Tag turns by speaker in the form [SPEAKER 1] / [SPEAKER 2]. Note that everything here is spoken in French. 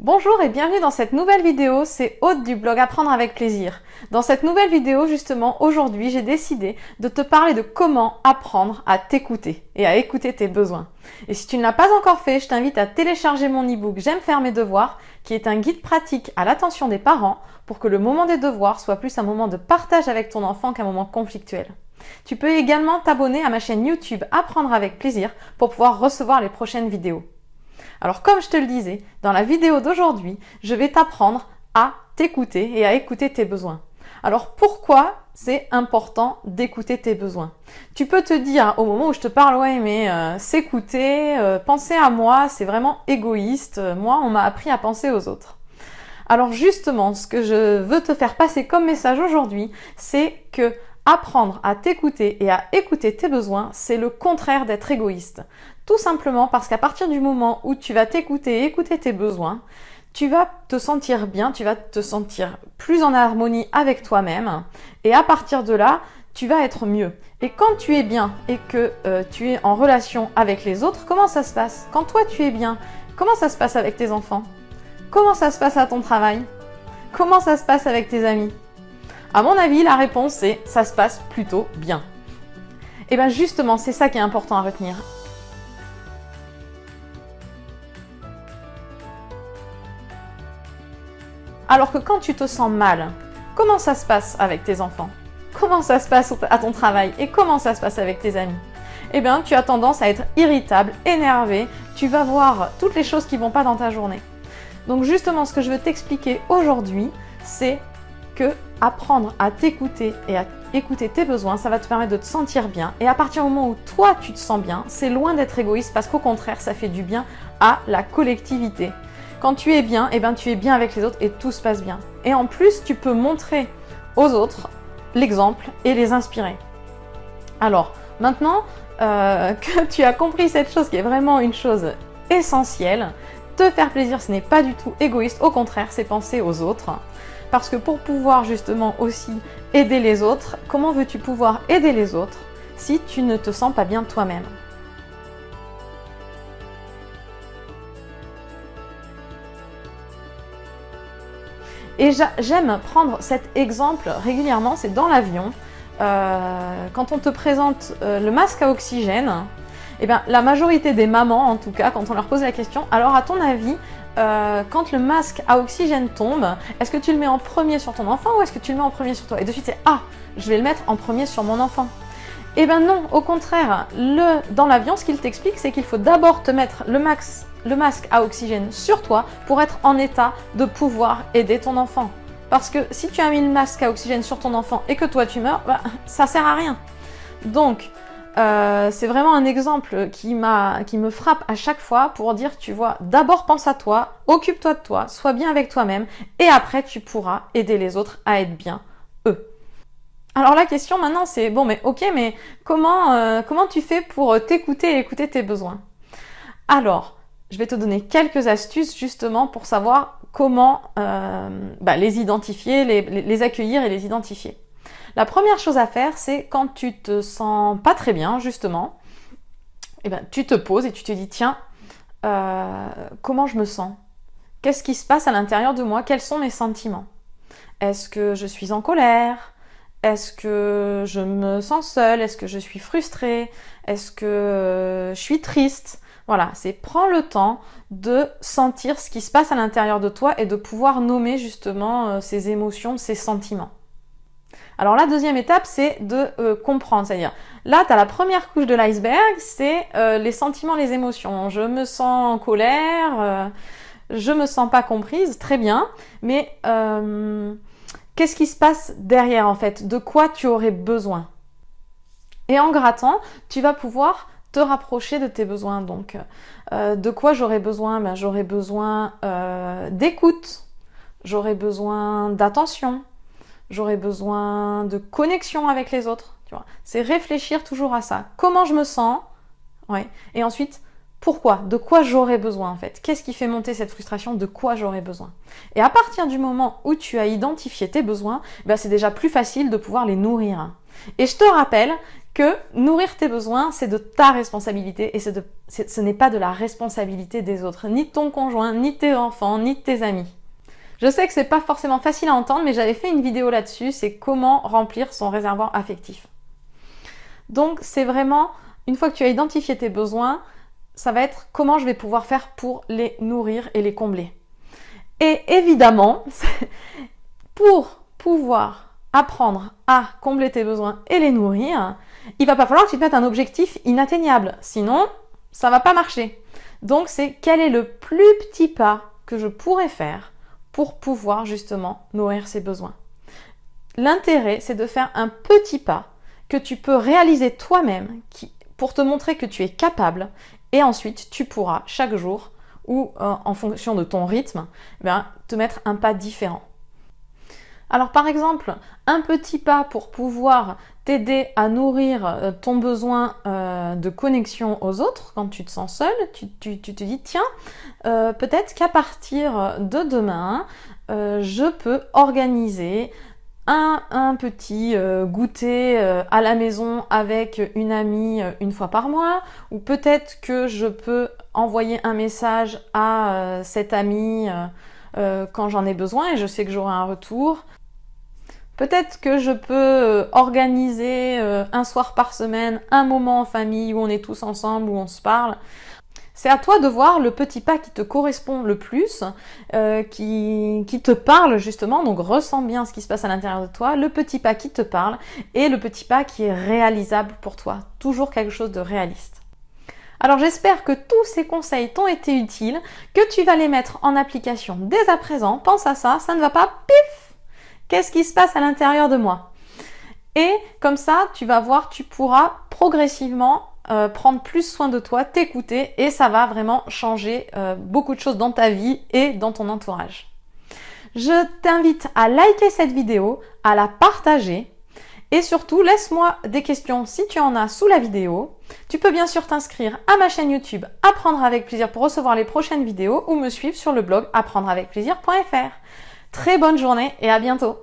[SPEAKER 1] Bonjour et bienvenue dans cette nouvelle vidéo, c'est Aude du blog Apprendre avec plaisir. Dans cette nouvelle vidéo, justement, aujourd'hui, j'ai décidé de te parler de comment apprendre à t'écouter et à écouter tes besoins. Et si tu ne l'as pas encore fait, je t'invite à télécharger mon e-book J'aime faire mes devoirs, qui est un guide pratique à l'attention des parents pour que le moment des devoirs soit plus un moment de partage avec ton enfant qu'un moment conflictuel. Tu peux également t'abonner à ma chaîne YouTube Apprendre avec plaisir pour pouvoir recevoir les prochaines vidéos. Alors comme je te le disais, dans la vidéo d'aujourd'hui, je vais t'apprendre à t'écouter et à écouter tes besoins. Alors pourquoi c'est important d'écouter tes besoins? Tu peux te dire au moment où je te parle, ouais mais s'écouter, penser à moi, c'est vraiment égoïste. Moi, on m'a appris à penser aux autres. Alors justement, ce que je veux te faire passer comme message aujourd'hui, c'est que apprendre à t'écouter et à écouter tes besoins, c'est le contraire d'être égoïste. Tout simplement parce qu'à partir du moment où tu vas t'écouter et écouter tes besoins, tu vas te sentir bien, tu vas te sentir plus en harmonie avec toi-même et à partir de là, tu vas être mieux. Et quand tu es bien et que tu es en relation avec les autres, comment ça se passe? Quand toi tu es bien, comment ça se passe avec tes enfants? Comment ça se passe à ton travail? Comment ça se passe avec tes amis? À mon avis, la réponse c'est « ça se passe plutôt bien ». Et bien justement, c'est ça qui est important à retenir. Alors que quand tu te sens mal, comment ça se passe avec tes enfants? Comment ça se passe à ton travail? Et comment ça se passe avec tes amis? Eh bien, tu as tendance à être irritable, énervé, tu vas voir toutes les choses qui ne vont pas dans ta journée. Donc justement, ce que je veux t'expliquer aujourd'hui, c'est que apprendre à t'écouter et à écouter tes besoins, ça va te permettre de te sentir bien. Et à partir du moment où toi, tu te sens bien, c'est loin d'être égoïste parce qu'au contraire, ça fait du bien à la collectivité. Quand tu es bien, eh ben, tu es bien avec les autres et tout se passe bien. Et en plus, tu peux montrer aux autres l'exemple et les inspirer. Alors, maintenant que tu as compris cette chose qui est vraiment une chose essentielle, te faire plaisir, ce n'est pas du tout égoïste, au contraire, c'est penser aux autres. Parce que pour pouvoir justement aussi aider les autres, comment veux-tu pouvoir aider les autres si tu ne te sens pas bien toi-même? Et j'aime prendre cet exemple régulièrement, c'est dans l'avion. Quand on te présente le masque à oxygène, eh bien, la majorité des mamans, en tout cas, quand on leur pose la question, alors à ton avis, quand le masque à oxygène tombe, est-ce que tu le mets en premier sur ton enfant ou est-ce que tu le mets en premier sur toi? Et de suite, c'est « Ah, je vais le mettre en premier sur mon enfant ». Eh bien non, au contraire, dans l'avion, ce qu'il t'explique, c'est qu'il faut d'abord te mettre le masque à oxygène sur toi pour être en état de pouvoir aider ton enfant. Parce que si tu as mis le masque à oxygène sur ton enfant et que toi tu meurs, bah, ça sert à rien. Donc, c'est vraiment un exemple qui me frappe à chaque fois pour dire, tu vois, d'abord pense à toi, occupe-toi de toi, sois bien avec toi-même et après tu pourras aider les autres à être bien, eux. Alors la question maintenant c'est, bon mais ok, mais comment tu fais pour t'écouter et écouter tes besoins? Alors, je vais te donner quelques astuces justement pour savoir comment les identifier, les accueillir et les identifier. La première chose à faire, c'est quand tu te sens pas très bien, justement, eh ben, tu te poses et tu te dis, tiens, comment je me sens? Qu'est-ce qui se passe à l'intérieur de moi? Quels sont mes sentiments? Est-ce que je suis en colère? Est-ce que je me sens seule? Est-ce que je suis frustrée? Est-ce que je suis triste? Voilà, c'est prends le temps de sentir ce qui se passe à l'intérieur de toi et de pouvoir nommer justement ces émotions, ces sentiments. Alors la deuxième étape, c'est de comprendre, c'est-à-dire là, tu as la première couche de l'iceberg, c'est les sentiments, les émotions. Je me sens en colère, je me sens pas comprise, très bien, mais qu'est-ce qui se passe derrière en fait? De quoi tu aurais besoin? Et en grattant, tu vas pouvoir te rapprocher de tes besoins. Donc, de quoi j'aurais besoin? Ben, j'aurais besoin d'écoute, j'aurais besoin d'attention, j'aurais besoin de connexion avec les autres. Tu vois, c'est réfléchir toujours à ça. Comment je me sens? Ouais. Et ensuite, pourquoi? De quoi j'aurais besoin en fait? Qu'est-ce qui fait monter cette frustration? De quoi j'aurais besoin? Et à partir du moment où tu as identifié tes besoins, ben, c'est déjà plus facile de pouvoir les nourrir. Et je te rappelle que nourrir tes besoins, c'est de ta responsabilité et ce n'est pas de la responsabilité des autres, ni de ton conjoint, ni de tes enfants, ni de tes amis. Je sais que c'est pas forcément facile à entendre, mais j'avais fait une vidéo là-dessus, c'est comment remplir son réservoir affectif. Donc c'est vraiment, une fois que tu as identifié tes besoins, ça va être comment je vais pouvoir faire pour les nourrir et les combler. Et évidemment, pour pouvoir apprendre à combler tes besoins et les nourrir, il va pas falloir que tu te mettes un objectif inatteignable, sinon ça va pas marcher. Donc c'est quel est le plus petit pas que je pourrais faire pour pouvoir justement nourrir ses besoins. L'intérêt, c'est de faire un petit pas que tu peux réaliser toi-même pour te montrer que tu es capable et ensuite tu pourras chaque jour ou en fonction de ton rythme, te mettre un pas différent. Alors par exemple, un petit pas pour pouvoir t'aider à nourrir ton besoin de connexion aux autres quand tu te sens seul, tu te dis tiens, peut-être qu'à partir de demain, je peux organiser un petit goûter à la maison avec une amie une fois par mois, ou peut-être que je peux envoyer un message à cette amie quand j'en ai besoin et je sais que j'aurai un retour. Peut-être que je peux organiser un soir par semaine un moment en famille où on est tous ensemble, où on se parle. C'est à toi de voir le petit pas qui te correspond le plus, qui te parle justement, donc ressens bien ce qui se passe à l'intérieur de toi, le petit pas qui te parle et le petit pas qui est réalisable pour toi, toujours quelque chose de réaliste. Alors j'espère que tous ces conseils t'ont été utiles, que tu vas les mettre en application dès à présent. Pense à ça, ça ne va pas, pif! Qu'est-ce qui se passe à l'intérieur de moi? Et comme ça, tu vas voir, tu pourras progressivement prendre plus soin de toi, t'écouter et ça va vraiment changer beaucoup de choses dans ta vie et dans ton entourage. Je t'invite à liker cette vidéo, à la partager et surtout laisse-moi des questions si tu en as sous la vidéo. Tu peux bien sûr t'inscrire à ma chaîne YouTube Apprendre avec plaisir pour recevoir les prochaines vidéos ou me suivre sur le blog apprendreavecplaisir.fr. Très bonne journée et à bientôt!